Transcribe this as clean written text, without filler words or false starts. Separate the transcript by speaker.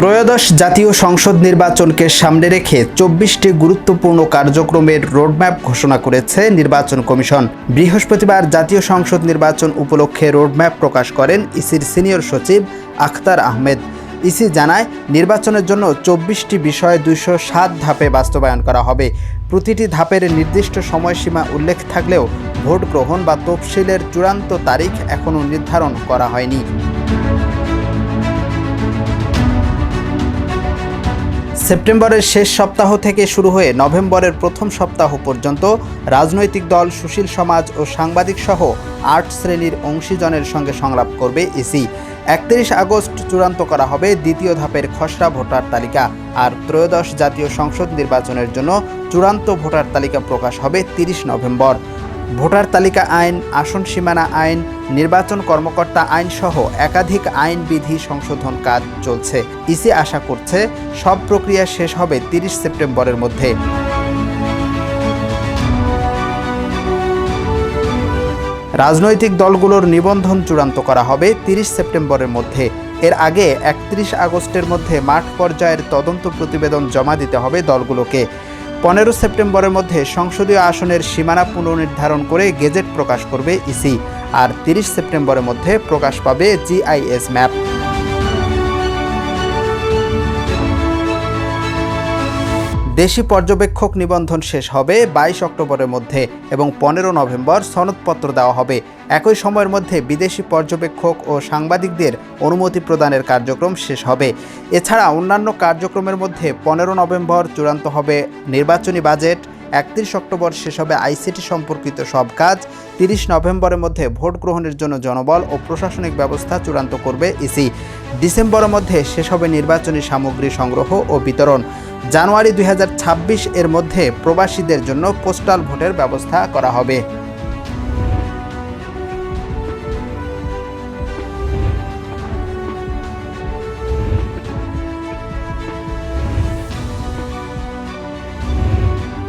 Speaker 1: ত্রয়োদশ জাতীয় সংসদ নির্বাচনকে সামনে রেখে ২৪টি গুরুত্বপূর্ণ কার্যক্রমের রোডম্যাপ ঘোষণা করেছে নির্বাচন কমিশন। বৃহস্পতিবার জাতীয় সংসদ নির্বাচন উপলক্ষে রোডম্যাপ প্রকাশ করেন ইসির সিনিয়র সচিব আখতার আহমেদ। ইসি জানায়, নির্বাচনের জন্য ২৪টি বিষয় ২০৭ ধাপে বাস্তবায়ন করা হবে। প্রতিটি ধাপের নির্দিষ্ট সময়সীমা উল্লেখ থাকলেও ভোট গ্রহণ বা তফসিলের চূড়ান্ত তারিখ এখনও নির্ধারণ করা হয়নি। সেপ্টেম্বরের শেষ সপ্তাহ থেকে শুরু হয়ে নভেম্বরের প্রথম সপ্তাহ পর্যন্ত রাজনৈতিক দল, সুশীল সমাজ ও সাংবাদিক সহ ৮ শ্রেণীর অংশীজনের সঙ্গে সংলাপ করবে ইসি। ৩১ আগস্ট চূড়ান্ত করা হবে দ্বিতীয় ধাপের খসড়া ভোটার তালিকা। আর ত্রয়োদশ জাতীয় সংসদ নির্বাচনের জন্য চূড়ান্ত ভোটার তালিকা প্রকাশ হবে ৩০ নভেম্বর। ভোটার তালিকা আইন, আসন সীমানা আইন, নির্বাচন কর্মকর্তা আইন সহ একাধিক আইন বিধি সংশোধন কাজ চলছে। ইসি আশা করছে সব প্রক্রিয়া শেষ হবে ৩০ সেপ্টেম্বরের মধ্যে। রাজনৈতিক দলগুলোর নিবন্ধন চূড়ান্ত করা হবে ৩০ সেপ্টেম্বরের মধ্যে। এর আগে ৩১ আগস্টের মধ্যে মাঠ পর্যায়ের তদন্ত প্রতিবেদন জমা দিতে হবে দলগুলোকে। ১৫ সেপ্টেম্বরের মধ্যে সংসদীয় আসনের সীমানা পুনর্নির্ধারণ করে গেজেট প্রকাশ করবে ইসি। আর ৩০ সেপ্টেম্বরের মধ্যে প্রকাশ পাবে GIS ম্যাপ। দেশি পর্যবেক্ষক নিবন্ধন শেষ হবে ২২ অক্টোবরের মধ্যে এবং ১৫ নভেম্বর সনদপত্র দেওয়া হবে। একই সময়ের মধ্যে বিদেশি পর্যবেক্ষক ও সাংবাদিকদের অনুমতি প্রদানের কার্যক্রম শেষ হবে। এছাড়া অন্যান্য কার্যক্রমের মধ্যে ১৫ নভেম্বর চূড়ান্ত হবে নির্বাচনী বাজেট, ৩১ অক্টোবর শেষ হবে আইসিটি সম্পর্কিত সব কাজ, ৩০ নভেম্বরের মধ্যে ভোট গ্রহণের জন্য জনবল ও প্রশাসনিক ব্যবস্থা চূড়ান্ত করবে ইসি। ডিসেম্বরের মধ্যে শেষ হবে নির্বাচনী সামগ্রী সংগ্রহ ও বিতরণ। জানুয়ারি ২০২৬ এর মধ্যে প্রবাসীদের জন্য পোস্টাল ভোটের ব্যবস্থা করা হবে।